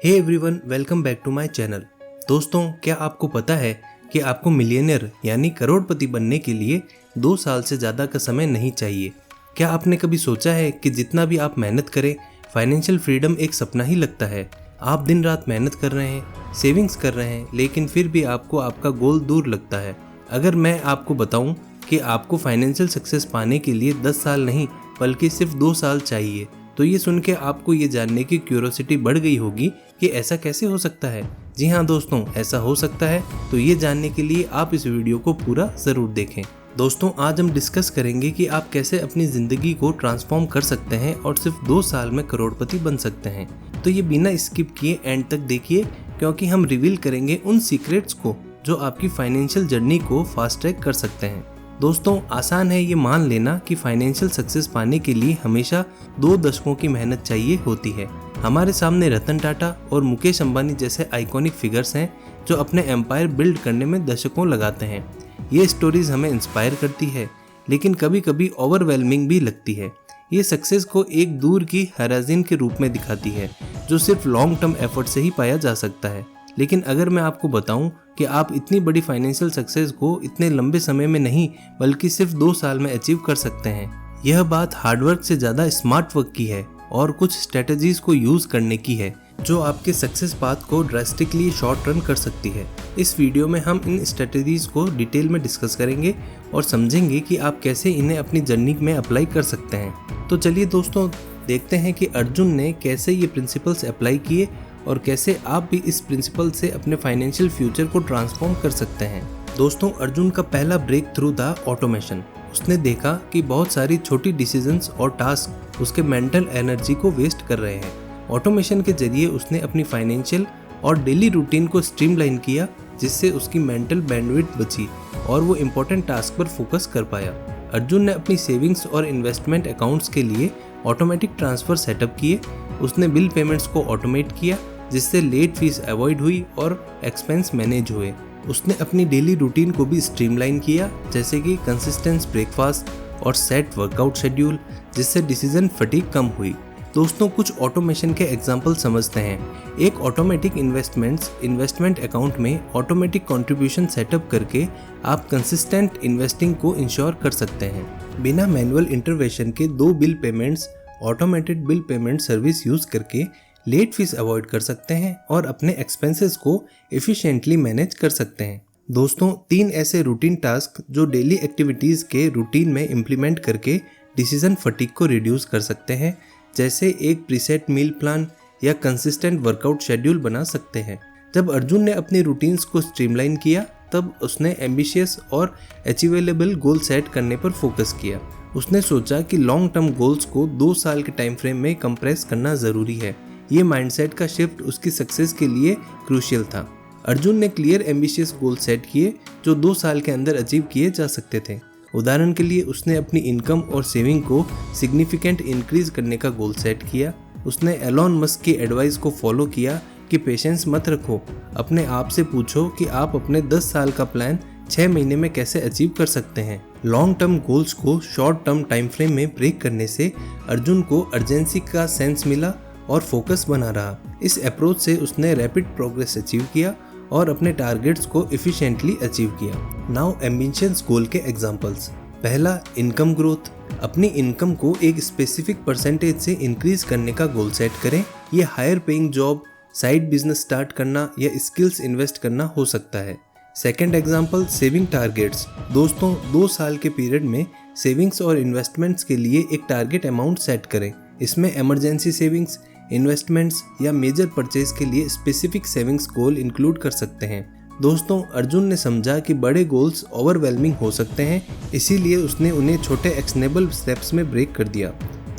Hey everyone, welcome back to my channel. दोस्तों, क्या आपको पता है कि आपको मिलियनेयर यानी करोड़पति बनने के लिए 2 साल से ज़्यादा का समय नहीं चाहिए। क्या आपने कभी सोचा है कि जितना भी आप मेहनत करें, फाइनेंशियल फ्रीडम एक सपना ही लगता है। आप दिन रात मेहनत कर रहे हैं, सेविंग्स कर रहे हैं, लेकिन फिर भी आपको आपका गोल दूर लगता है। अगर मैं आपको बताऊं कि आपको फाइनेंशियल सक्सेस पाने के लिए 10 साल नहीं बल्कि सिर्फ 2 साल चाहिए, तो ये सुन के आपको ये जानने की क्यूरोसिटी बढ़ गई होगी कि ऐसा कैसे हो सकता है। जी हाँ दोस्तों, ऐसा हो सकता है। तो ये जानने के लिए आप इस वीडियो को पूरा ज़रूर देखें। दोस्तों, आज हम डिस्कस करेंगे कि आप कैसे अपनी ज़िंदगी को ट्रांसफॉर्म कर सकते हैं और सिर्फ 2 साल में करोड़पति बन सकते हैं। तो ये बिना स्किप किए एंड तक देखिए, क्योंकि हम रिवील करेंगे उन सीक्रेट्स को जो आपकी फाइनेंशियल जर्नी को फास्ट ट्रैक कर सकते हैं। दोस्तों, आसान है ये मान लेना कि फाइनेंशियल सक्सेस पाने के लिए हमेशा 2 दशकों की मेहनत चाहिए होती है। हमारे सामने रतन टाटा और मुकेश अंबानी जैसे आइकॉनिक फिगर्स हैं जो अपने एम्पायर बिल्ड करने में दशकों लगाते हैं। ये स्टोरीज हमें इंस्पायर करती है, लेकिन कभी कभी ओवरवेलमिंग भी लगती है। ये सक्सेस को एक दूर की हराजिन के रूप में दिखाती है जो सिर्फ लॉन्ग टर्म एफर्ट से ही पाया जा सकता है। लेकिन अगर मैं आपको बताऊं कि आप इतनी बड़ी फाइनेंशियल सक्सेस को इतने लंबे समय में नहीं बल्कि सिर्फ 2 साल में अचीव कर सकते हैं, यह बात हार्डवर्क से ज़्यादा स्मार्ट वर्क की है और कुछ स्ट्रेटजीज को यूज़ करने की है जो आपके सक्सेस पाथ को ड्रास्टिकली शॉर्ट रन कर सकती है। इस वीडियो में हम इन स्ट्रेटजीज को डिटेल में डिस्कस करेंगे और समझेंगे कि आप कैसे इन्हें अपनी जर्नी में अप्लाई कर सकते हैं। तो चलिए दोस्तों, देखते हैं कि अर्जुन ने कैसे ये प्रिंसिपल्स अप्लाई किए और कैसे आप भी इस प्रिंसिपल से अपने फाइनेंशियल फ्यूचर को ट्रांसफॉर्म कर सकते हैं। दोस्तों, अर्जुन का पहला ब्रेक थ्रू था ऑटोमेशन। उसने देखा कि बहुत सारी छोटी डिसीजंस और टास्क उसके मेंटल एनर्जी को वेस्ट कर रहे हैं। ऑटोमेशन के जरिए उसने अपनी फाइनेंशियल और डेली रूटीन को स्ट्रीमलाइन किया, जिससे उसकी मेंटल बैंडविड्थ बची और वो इम्पोर्टेंट टास्क पर फोकस कर पाया। अर्जुन ने अपनी सेविंग्स और इन्वेस्टमेंट अकाउंट्स के लिए ऑटोमेटिक ट्रांसफ़र सेटअप किए। उसने बिल पेमेंट्स को ऑटोमेट किया, जिससे लेट फीस अवॉइड हुई और एक्सपेंस मैनेज हुए। उसने अपनी डेली रूटीन को भी स्ट्रीमलाइन किया, जैसे कि कंसिस्टेंट ब्रेकफास्ट और सेट वर्कआउट शेड्यूल, जिससे डिसीजन फटीग कम हुई। दोस्तों, कुछ ऑटोमेशन के एग्जांपल समझते हैं। एक ऑटोमेटिक इन्वेस्टमेंट अकाउंट में ऑटोमेटिक कंट्रीब्यूशन सेटअप करके आप कंसिस्टेंट इन्वेस्टिंग को इंश्योर कर सकते हैं। बिना मैनुअल इंटरवेंशन के 2 bill payments automated bill payment service use करके लेट फीस अवॉइड कर सकते हैं और अपने एक्सपेंसेस को एफिशिएंटली मैनेज कर सकते हैं। दोस्तों, 3 ऐसे रूटीन टास्क जो डेली एक्टिविटीज़ के रूटीन में इम्प्लीमेंट करके डिसीजन फटीग को रिड्यूस कर सकते हैं, जैसे एक प्रीसेट मील प्लान या कंसिस्टेंट वर्कआउट शेड्यूल बना सकते हैं। जब अर्जुन ने अपनी रूटीन्स को स्ट्रीमलाइन किया, तब उसने एम्बिशियस और अचीवेबल गोल सेट करने पर फोकस किया। उसने सोचा कि लॉन्ग टर्म गोल्स को 2 साल के टाइम फ्रेम में कंप्रेस करना ज़रूरी है। ये माइंडसेट का शिफ्ट उसकी सक्सेस के लिए क्रूशियल था। अर्जुन ने क्लियर एम्बिशियस गोल सेट किए जो 2 साल के अंदर अचीव किए जा सकते थे। उदाहरण के लिए उसने अपनी इनकम और सेविंग को सिग्निफिकेंट इंक्रीज करने का गोल सेट किया। उसने एलॉन मस्क की एडवाइस को फॉलो किया कि पेशेंस मत रखो, अपने आप से पूछो कि आप अपने 10 साल का प्लान 6 महीने में कैसे अचीव कर सकते हैं। लॉन्ग टर्म गोल्स को शॉर्ट टर्म टाइम फ्रेम में ब्रेक करने से अर्जुन को अर्जेंसी का सेंस मिला और फोकस बना रहा। इस अप्रोच से उसने रैपिड प्रोग्रेस अचीव किया और अपने टारगेट्स को एफिशिएंटली अचीव किया। नाउ एम्बिशियस गोल के एग्जांपल्स। पहला, इनकम ग्रोथ। अपनी इनकम को एक स्पेसिफिक परसेंटेज से इंक्रीज करने का गोल सेट करें। ये higher paying job, side business start करना या स्किल्स इन्वेस्ट करना हो सकता है। Second example, saving targets. दोस्तों, 2 साल के पीरियड में सेविंग्स और इन्वेस्टमेंट्स के लिए एक टारगेट अमाउंट सेट करें। इसमें इमरजेंसी सेविंग्स, इन्वेस्टमेंट्स या मेजर परचेज के लिए स्पेसिफिक सेविंग्स गोल इंक्लूड कर सकते हैं। दोस्तों, अर्जुन ने समझा कि बड़े गोल्स ओवरवेलमिंग हो सकते हैं, इसीलिए उसने उन्हें छोटे एक्शनेबल स्टेप्स में ब्रेक कर दिया।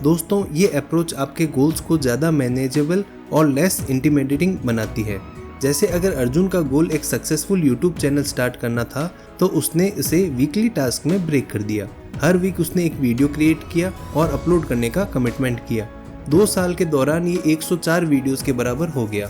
दोस्तों, ये अप्रोच आपके गोल्स को ज़्यादा मैनेजेबल और लेस इंटिमिडेटिंग बनाती है। जैसे अगर अर्जुन का गोल एक सक्सेसफुल यूट्यूब चैनल स्टार्ट करना था, तो उसने इसे वीकली टास्क में ब्रेक कर दिया। हर वीक उसने एक वीडियो क्रिएट किया और अपलोड करने का कमिटमेंट किया। 2 साल के दौरान ये 104 वीडियोस के बराबर हो गया।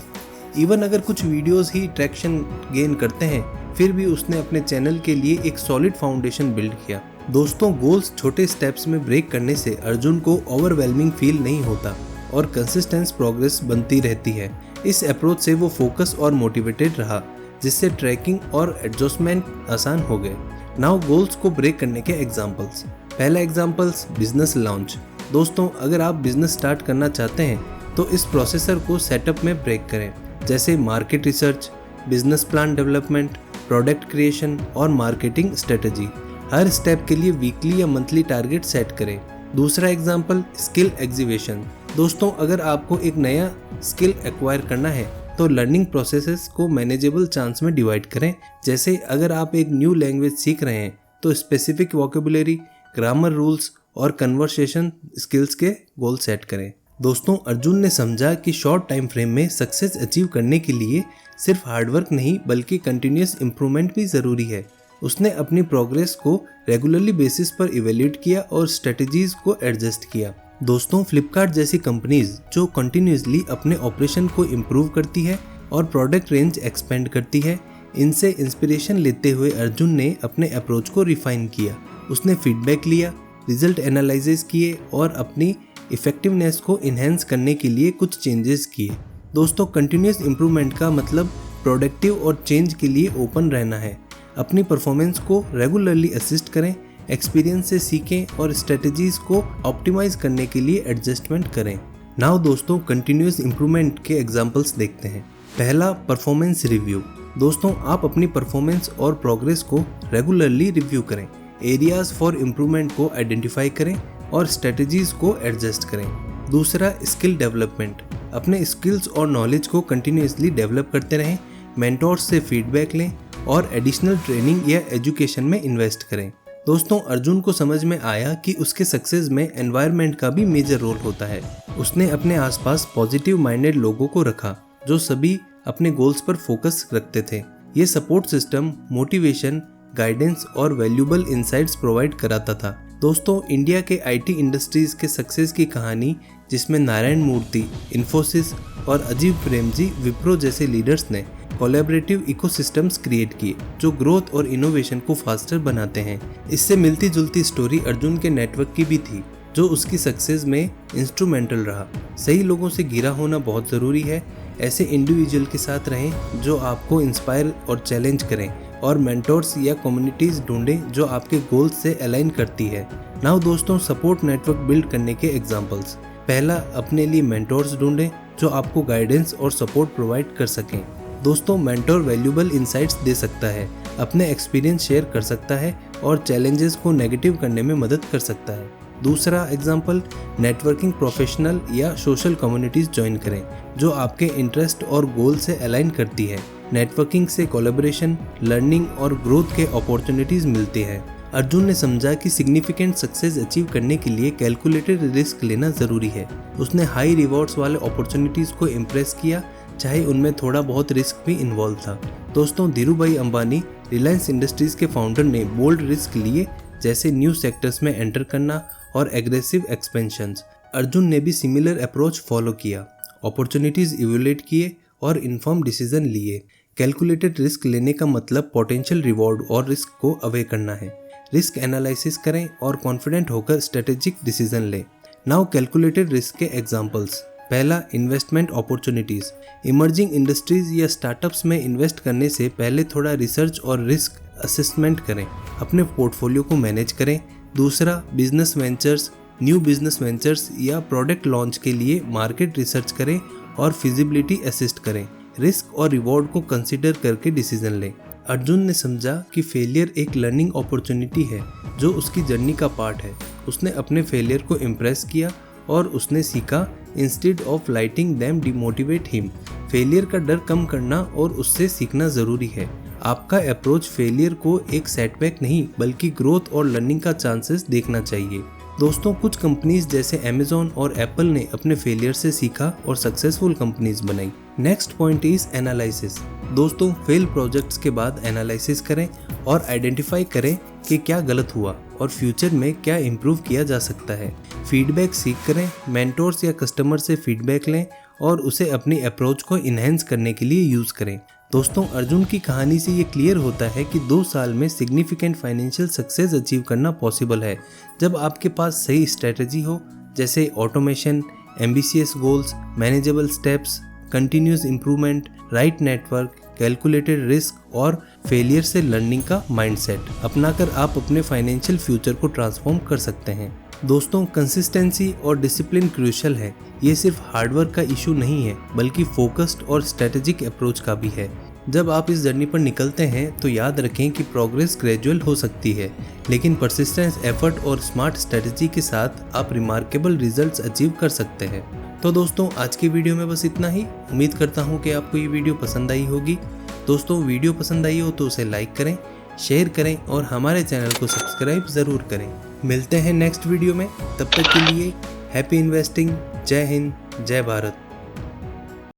इवन अगर कुछ वीडियोस ही ट्रैक्शन गेन करते हैं, फिर भी उसने अपने चैनल के लिए एक सॉलिड फाउंडेशन बिल्ड किया। दोस्तों, गोल्स छोटे स्टेप्स में ब्रेक करने से अर्जुन को ओवरवेलमिंग फील नहीं होता और कंसिस्टेंस प्रोग्रेस बनती रहती है। इस अप्रोच से वो फोकस और मोटिवेटेड रहा, जिससे ट्रैकिंग और एडजस्टमेंट आसान हो गए। नाउ गोल्स को ब्रेक करने के एग्जांपल्स। पहला एग्जांपल्स बिजनेस लॉन्च। दोस्तों, अगर आप बिजनेस स्टार्ट करना चाहते हैं तो इस प्रोसेसर को सेटअप में ब्रेक करें, जैसे market research, business plan development, product creation और मार्केटिंग स्ट्रेटजी। हर स्टेप के लिए वीकली या मंथली टारगेट सेट करें। दूसरा एग्जांपल स्किल एग्जीबिशन। दोस्तों, अगर आपको एक नया स्किल एक्वायर करना है तो लर्निंग प्रोसेसेस को मैनेजेबल चांस में डिवाइड करें। जैसे अगर आप एक न्यू लैंग्वेज सीख रहे हैं तो स्पेसिफिक वोकेबुलरी, ग्रामर रूल्स और कन्वर्सेशन स्किल्स के गोल सेट करें। दोस्तों, अर्जुन ने समझा कि शॉर्ट टाइम फ्रेम में सक्सेस अचीव करने के लिए सिर्फ हार्डवर्क नहीं बल्कि कंटिन्यूस इम्प्रूवमेंट भी ज़रूरी है। उसने अपनी प्रोग्रेस को रेगुलरली बेसिस पर इवेल्यूएट किया और स्ट्रेटजीज को एडजस्ट किया। दोस्तों, फ्लिपकार्ट जैसी कंपनीज जो कंटिन्यूसली अपने ऑपरेशन को इम्प्रूव करती है और प्रोडक्ट रेंज एक्सपेंड करती है, इनसे इंस्पिरेशन लेते हुए अर्जुन ने अपने अप्रोच को रिफाइन किया। उसने फीडबैक लिया, रिजल्ट एनालाइज किए और अपनी इफेक्टिवनेस को इन्हेंस करने के लिए कुछ चेंजेस किए। दोस्तों, कंटिन्यूस इम्प्रूवमेंट का मतलब प्रोडक्टिव और चेंज के लिए ओपन रहना है। अपनी परफॉर्मेंस को रेगुलरली असिस्ट करें, एक्सपीरियंस से सीखें और स्ट्रेटजीज को ऑप्टिमाइज करने के लिए एडजस्टमेंट करें। नाउ दोस्तों, कंटिन्यूस इम्प्रूवमेंट के एग्जांपल्स देखते हैं। पहला, परफॉर्मेंस रिव्यू। दोस्तों, आप अपनी परफॉर्मेंस और प्रोग्रेस को रेगुलरली रिव्यू करें, एरियाज फॉर इम्प्रूवमेंट को आइडेंटिफाई करें और स्ट्रेटजीज को एडजस्ट करें। दूसरा, स्किल डेवलपमेंट। अपने स्किल्स और नॉलेज को कंटिन्यूसली डेवलप करते रहें, मेंटोर्स से फीडबैक लें और एडिशनल ट्रेनिंग या एजुकेशन में इन्वेस्ट करें। दोस्तों, अर्जुन को समझ में आया कि उसके सक्सेस में एनवायरनमेंट का भी मेजर रोल होता है। उसने अपने आसपास पॉजिटिव माइंडेड लोगों को रखा जो सभी अपने गोल्स पर फोकस रखते थे। ये सपोर्ट सिस्टम मोटिवेशन, गाइडेंस और वैल्यूबल इंसाइट्स प्रोवाइड कराता था। दोस्तों, इंडिया के आईटी इंडस्ट्रीज के सक्सेस की कहानी, जिसमें नारायण मूर्ति, इन्फोसिस और अजीब प्रेमजी, विप्रो जैसे लीडर्स ने कोलैबोरेटिव इकोसिस्टम्स क्रिएट किए जो ग्रोथ और इनोवेशन को फास्टर बनाते हैं। इससे मिलती जुलती स्टोरी अर्जुन के नेटवर्क की भी थी जो उसकी सक्सेस में इंस्ट्रूमेंटल रहा। सही लोगों से घिरा होना बहुत ज़रूरी है। ऐसे इंडिविजुअल के साथ रहें जो आपको इंस्पायर और चैलेंज करें और मेंटोर्स या कम्युनिटीज़ ढूंढें जो आपके गोल्स से अलाइन करती है। नाउ दोस्तों, सपोर्ट नेटवर्क बिल्ड करने के एग्जांपल्स। पहला, अपने लिए मेंटोर्स ढूंढें जो आपको गाइडेंस और सपोर्ट प्रोवाइड कर सकें। दोस्तों, मेंटोर वैल्यूबल इंसाइट्स दे सकता है, अपने एक्सपीरियंस शेयर कर सकता है और चैलेंजेस को नेगेटिव करने में मदद कर सकता है। दूसरा एग्जांपल, नेटवर्किंग प्रोफेशनल या सोशल कम्युनिटीज़ ज्वाइन करें जो आपके इंटरेस्ट और गोल से अलाइन करती है। नेटवर्किंग से कोलैबोरेशन, लर्निंग और ग्रोथ के अपॉर्चुनिटीज़ मिलती है। अर्जुन ने समझा कि सिग्निफिकेंट सक्सेस अचीव करने के लिए कैलकुलेटेड रिस्क लेना ज़रूरी है। उसने हाई रिवॉर्ड्स वाले अपॉर्चुनिटीज़ को इम्प्रेस किया, चाहे उनमें थोड़ा बहुत रिस्क भी इन्वॉल्व था। दोस्तों, धीरूभाई अंबानी, रिलायंस इंडस्ट्रीज़ के फाउंडर ने बोल्ड रिस्क लिए, जैसे न्यू सेक्टर्स में एंटर करना और एग्रेसिव एक्सपेंशंस। अर्जुन ने भी सिमिलर अप्रोच फॉलो किया, अपॉर्चुनिटीज़ इवैल्यूएट किए और इन्फॉर्म डिसीजन लिए। कैलकुलेटेड रिस्क लेने का मतलब पोटेंशियल रिवॉर्ड और रिस्क को अवे करना है। रिस्क एनालिसिस करें और कॉन्फिडेंट होकर स्ट्रेटेजिक डिसीजन लें। नाउ कैलकुलेटेड रिस्क के एग्जांपल्स। पहला, इन्वेस्टमेंट अपॉर्चुनिटीज़। इमर्जिंग इंडस्ट्रीज या स्टार्टअप्स में इन्वेस्ट करने से पहले थोड़ा रिसर्च और रिस्क असेसमेंट करें, अपने पोर्टफोलियो को मैनेज करें। दूसरा, business ventures. New business ventures या प्रोडक्ट लॉन्च के लिए मार्केट रिसर्च करें और फिजिबिलिटी असिस्ट करें। रिस्क और रिवॉर्ड को कंसिडर करके डिसीजन लें। अर्जुन ने समझा कि फेलियर एक लर्निंग अपॉर्चुनिटी है जो उसकी जर्नी का पार्ट है। उसने अपने फेलियर को इम्प्रेस किया और उसने सीखा, instead of lighting them demotivate him. Failure का डर कम करना और उससे सीखना ज़रूरी है। आपका अप्रोच फेलियर को एक सेटबैक नहीं बल्कि ग्रोथ और लर्निंग का चांसेस देखना चाहिए। दोस्तों, कुछ कंपनीज जैसे अमेज़न और एप्पल ने अपने फेलियर से सीखा और सक्सेसफुल कंपनीज बनाई। Next point is analysis. दोस्तों, फेल प्रोजेक्ट्स के बाद एनालिसिस करें और आइडेंटिफाई करें कि क्या गलत हुआ और फ्यूचर में क्या इम्प्रूव किया जा सकता है। फीडबैक सीख करें, मेंटोर्स या कस्टमर से फीडबैक लें और उसे अपनी अप्रोच को इन्हेंस करने के लिए यूज़ करें। दोस्तों, अर्जुन की कहानी से ये क्लियर होता है कि 2 साल में सिग्निफिकेंट फाइनेंशियल सक्सेस अचीव करना पॉसिबल है जब आपके पास सही स्ट्रेटजी हो, जैसे automation, ambitious goals, manageable steps, continuous improvement, right network, calculated risk और फेलियर से लर्निंग का माइंडसेट अपनाकर आप अपने फाइनेंशियल फ्यूचर को ट्रांसफॉर्म कर सकते हैं। दोस्तों, कंसिस्टेंसी और डिसिप्लिन क्रूशियल है। ये सिर्फ हार्डवर्क का इशू नहीं है, बल्कि फोकस्ड और स्ट्रेटेजिक अप्रोच का भी है। जब आप इस जर्नी पर निकलते हैं तो याद रखें कि प्रोग्रेस ग्रेजुअल हो सकती है, लेकिन परसिस्टेंस, एफर्ट और स्मार्ट स्ट्रेटजी के साथ आप रिमार्केबल रिजल्ट्स अचीव कर सकते हैं। तो दोस्तों, आज की वीडियो में बस इतना ही। उम्मीद करता हूँ कि आपको ये वीडियो पसंद आई होगी। दोस्तों, वीडियो पसंद आई हो तो उसे लाइक करें, शेयर करें और हमारे चैनल को सब्सक्राइब ज़रूर करें। मिलते हैं नेक्स्ट वीडियो में, तब तक के लिए हैप्पी इन्वेस्टिंग। जय हिंद, जय भारत।